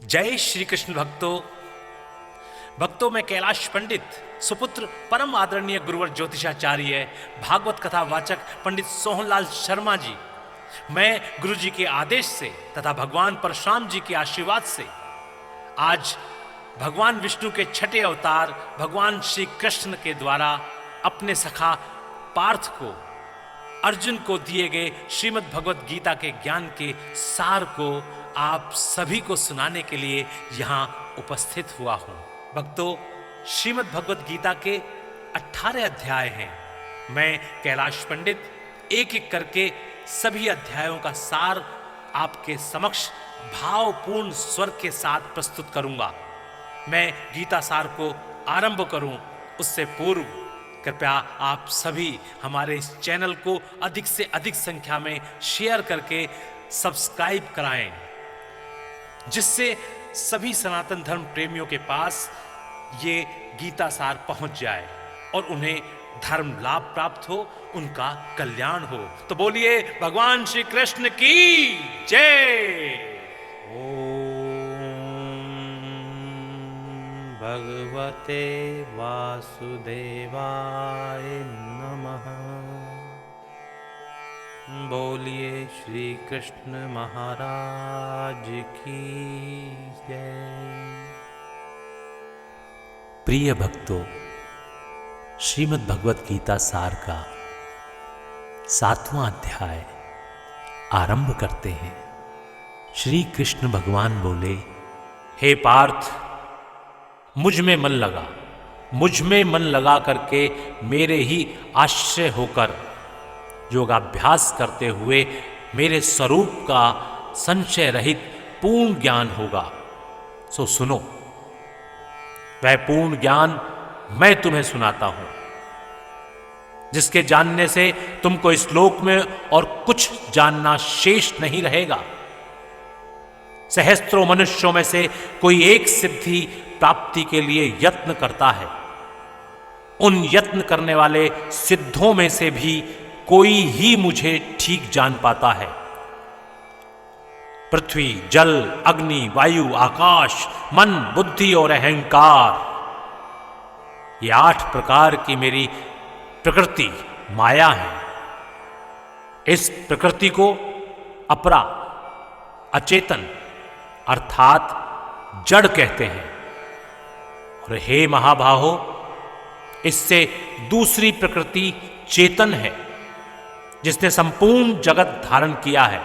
जय श्री कृष्ण भक्तों मैं कैलाश पंडित सुपुत्र परम आदरणीय गुरुवर ज्योतिषाचार्य भागवत कथा वाचक पंडित सोहनलाल शर्मा जी, मैं गुरु जी के आदेश से तथा भगवान परशुराम जी के आशीर्वाद से आज भगवान विष्णु के छठे अवतार भगवान श्री कृष्ण के द्वारा अपने सखा पार्थ को अर्जुन को दिए गए श्रीमद् भगवत गीता के ज्ञान के सार को आप सभी को सुनाने के लिए यहाँ उपस्थित हुआ हूँ। भक्तों, श्रीमद् भगवत गीता के 18 अध्याय हैं। मैं कैलाश पंडित एक एक करके सभी अध्यायों का सार आपके समक्ष भावपूर्ण स्वर के साथ प्रस्तुत करूंगा। मैं गीता सार को आरंभ करूं उससे पूर्व कृपया आप सभी हमारे इस चैनल को अधिक से अधिक संख्या में शेयर करके सब्सक्राइब कराएं, जिससे सभी सनातन धर्म प्रेमियों के पास ये गीता सार पहुंच जाए और उन्हें धर्म लाभ प्राप्त हो, उनका कल्याण हो। तो बोलिए भगवान श्री कृष्ण की जय। भगवते वासुदेवाय नमः। बोलिए श्री कृष्ण महाराज की जय। प्रिय भक्तों, श्रीमद् भगवत गीता सार का 7वां अध्याय आरंभ करते हैं। श्री कृष्ण भगवान बोले, हे पार्थ, मुझ में मन लगा करके मेरे ही आश्रय होकर योगाभ्यास करते हुए मेरे स्वरूप का संशय रहित पूर्ण ज्ञान होगा। सो सुनो, वह पूर्ण ज्ञान मैं तुम्हें सुनाता हूं, जिसके जानने से तुमको इस लोक में और कुछ जानना शेष नहीं रहेगा। सहस्त्रों मनुष्यों में से कोई एक सिद्धि प्राप्ति के लिए यत्न करता है। उन यत्न करने वाले सिद्धों में से भी कोई ही मुझे ठीक जान पाता है। पृथ्वी, जल, अग्नि, वायु, आकाश, मन, बुद्धि और अहंकार, ये 8 प्रकार की मेरी प्रकृति माया है। इस प्रकृति को अपरा, अचेतन अर्थात जड़ कहते हैं। और हे महाबाहो, इससे दूसरी प्रकृति चेतन है, जिसने संपूर्ण जगत धारण किया है।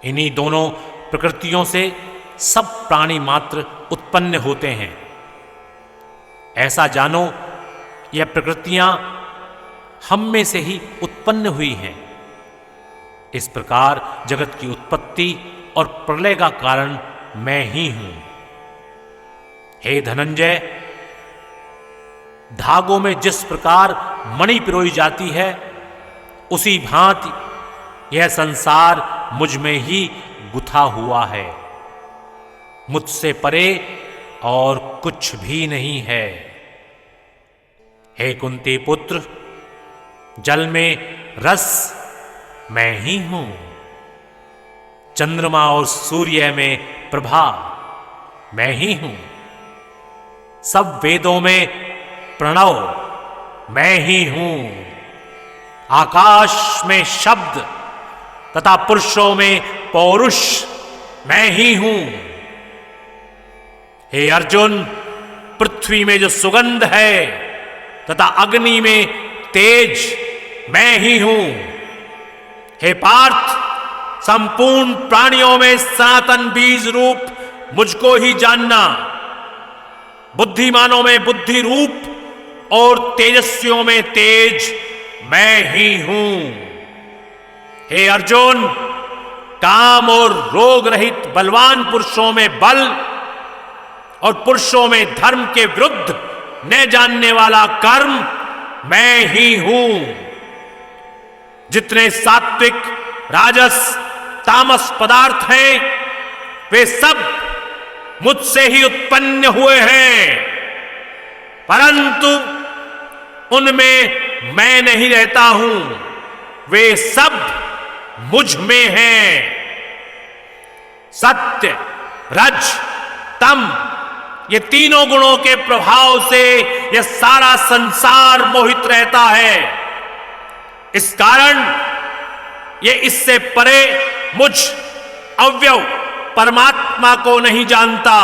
इन्हीं दोनों प्रकृतियों से सब प्राणी मात्र उत्पन्न होते हैं। ऐसा जानो, यह प्रकृतियां हम में से ही उत्पन्न हुई हैं। इस प्रकार जगत की उत्पत्ति और प्रलय का कारण मैं ही हूं। हे धनंजय, धागों में जिस प्रकार मणि पिरोई जाती है, उसी भांति यह संसार मुझ में ही गुथा हुआ है। मुझसे परे और कुछ भी नहीं है। हे कुंती पुत्र, जल में रस मैं ही हूं। चंद्रमा और सूर्य में प्रभा मैं ही हूं। सब वेदों में प्रणव मैं ही हूं। आकाश में शब्द तथा पुरुषों में पौरुष मैं ही हूं। हे अर्जुन, पृथ्वी में जो सुगंध है तथा अग्नि में तेज मैं ही हूं। हे पार्थ, संपूर्ण प्राणियों में सनातन बीज रूप मुझको ही जानना। बुद्धिमानों में बुद्धि रूप और तेजस्वियों में तेज मैं ही हूं। हे अर्जुन, काम और रोग रहित बलवान पुरुषों में बल और पुरुषों में धर्म के विरुद्ध न जानने वाला कर्म मैं ही हूं। जितने सात्विक, राजस, तामस पदार्थ हैं, वे सब मुझसे ही उत्पन्न हुए हैं, परंतु उनमें मैं नहीं रहता हूं। वे सब मुझ में हैं। सत्य, रज, तम, ये तीनों गुणों के प्रभाव से यह सारा संसार मोहित रहता है। इस कारण ये इससे परे मुझ अव्यव परमात्मा को नहीं जानता।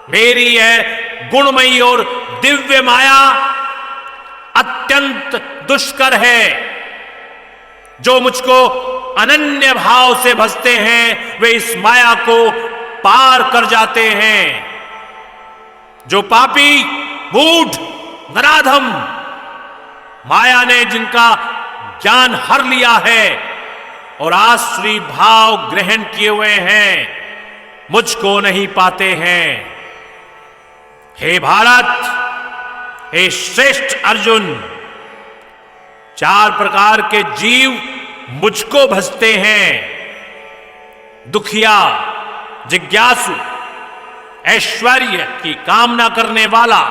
मेरी यह गुणमयी और दिव्य माया अत्यंत दुष्कर है। जो मुझको अनन्य भाव से भजते हैं वे इस माया को पार कर जाते हैं। जो पापी, मूढ़, नराधम माया ने जिनका ज्ञान हर लिया है और आसुरी भाव ग्रहण किए हुए हैं, मुझको नहीं पाते हैं। हे भारत, हे श्रेष्ठ अर्जुन, 4 प्रकार के जीव मुझको भजते हैं। दुखिया, जिज्ञासु, ऐश्वर्य की कामना करने वाला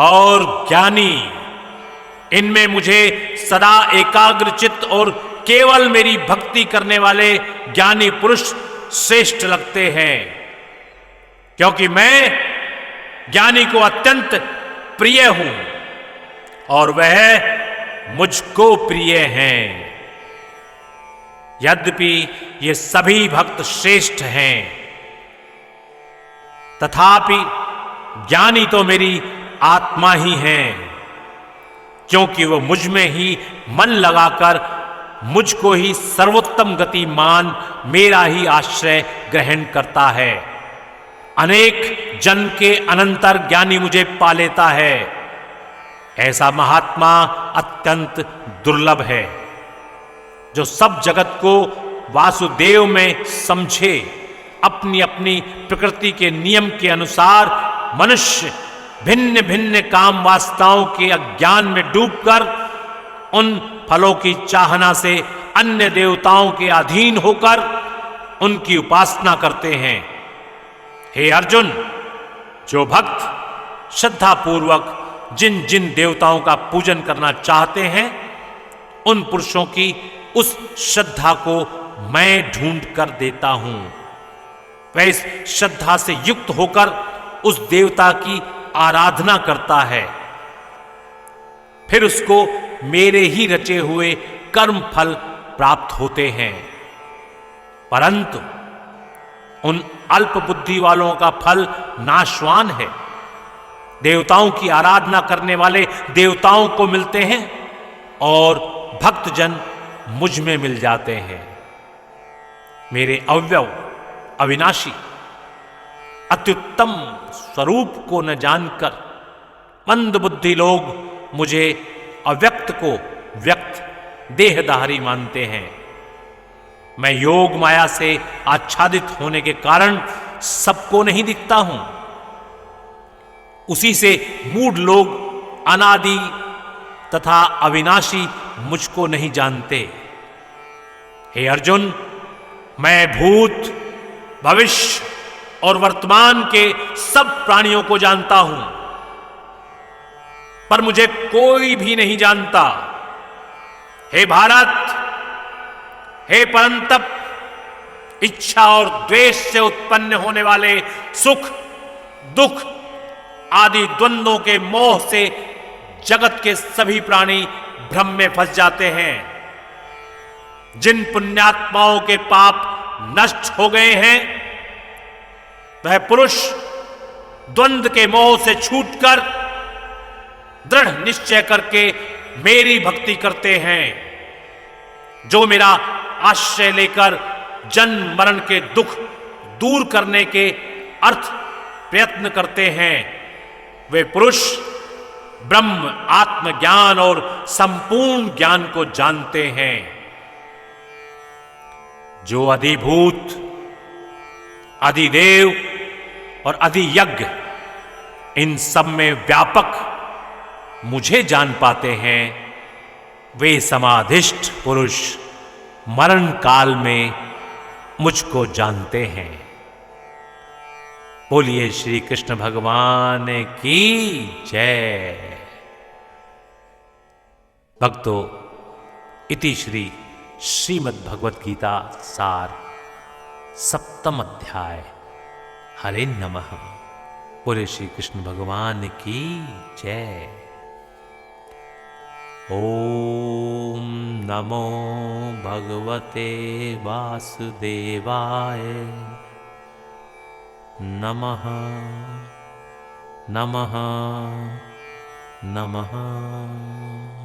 और ज्ञानी। इनमें मुझे सदा एकाग्र चित्त और केवल मेरी भक्ति करने वाले ज्ञानी पुरुष श्रेष्ठ लगते हैं, क्योंकि मैं ज्ञानी को अत्यंत प्रिय हूं और वह मुझको प्रिय हैं। यद्यपि ये सभी भक्त श्रेष्ठ हैं, तथापि ज्ञानी तो मेरी आत्मा ही है, क्योंकि वह मुझ में ही मन लगाकर मुझको ही सर्वोत्तम गति मान मेरा ही आश्रय ग्रहण करता है। अनेक जन्म के अनंतर ज्ञानी मुझे पा लेता है। ऐसा महात्मा अत्यंत दुर्लभ है, जो सब जगत को वासुदेव में समझे, अपनी अपनी प्रकृति के नियम के अनुसार मनुष्य भिन्न भिन्न काम वासनाओं के अज्ञान में डूबकर उन फलों की चाहना से अन्य देवताओं के अधीन होकर उनकी उपासना करते हैं। हे अर्जुन, जो भक्त श्रद्धापूर्वक जिन जिन देवताओं का पूजन करना चाहते हैं, उन पुरुषों की उस श्रद्धा को मैं ढूंढ कर देता हूं। वह इस श्रद्धा से युक्त होकर उस देवता की आराधना करता है, फिर उसको मेरे ही रचे हुए कर्म फल प्राप्त होते हैं। परंतु उन अल्प बुद्धि वालों का फल नाशवान है। देवताओं की आराधना करने वाले देवताओं को मिलते हैं और भक्तजन मुझ में मिल जाते हैं। मेरे अव्यव, अविनाशी, अत्युत्तम स्वरूप को न जानकर मंद बुद्धि लोग मुझे अव्यक्त को व्यक्त, देहधारी मानते हैं। मैं योग माया से आच्छादित होने के कारण सबको नहीं दिखता हूं। उसी से मूढ़ लोग अनादि तथा अविनाशी मुझको नहीं जानते। हे अर्जुन, मैं भूत, भविष्य और वर्तमान के सब प्राणियों को जानता हूं, पर मुझे कोई भी नहीं जानता। हे भारत, हे परंतप, इच्छा और द्वेष से उत्पन्न होने वाले सुख, दुख आदि द्वंद्वों के मोह से जगत के सभी प्राणी भ्रम में फंस जाते हैं। जिन पुण्यात्माओं के पाप नष्ट हो गए हैं, वह पुरुष द्वंद्व के मोह से छूटकर दृढ़ निश्चय करके मेरी भक्ति करते हैं। जो मेरा आश्रय लेकर जन्म मरण के दुख दूर करने के अर्थ प्रयत्न करते हैं, वे पुरुष ब्रह्म, आत्मज्ञान और संपूर्ण ज्ञान को जानते हैं। जो अधिभूत, अधिदेव और अधियज्ञ इन सब में व्यापक मुझे जान पाते हैं, वे समाधिष्ठ पुरुष मरण काल में मुझको जानते हैं। बोलिए श्री कृष्ण भगवान की जय। भक्तों, इति श्री श्रीमद् भगवत गीता सार सप्तम अध्याय। हरे नमः। बोले श्री कृष्ण भगवान की जय। ॐ नमो भगवते वासुदेवाय। नमः नमः नमः।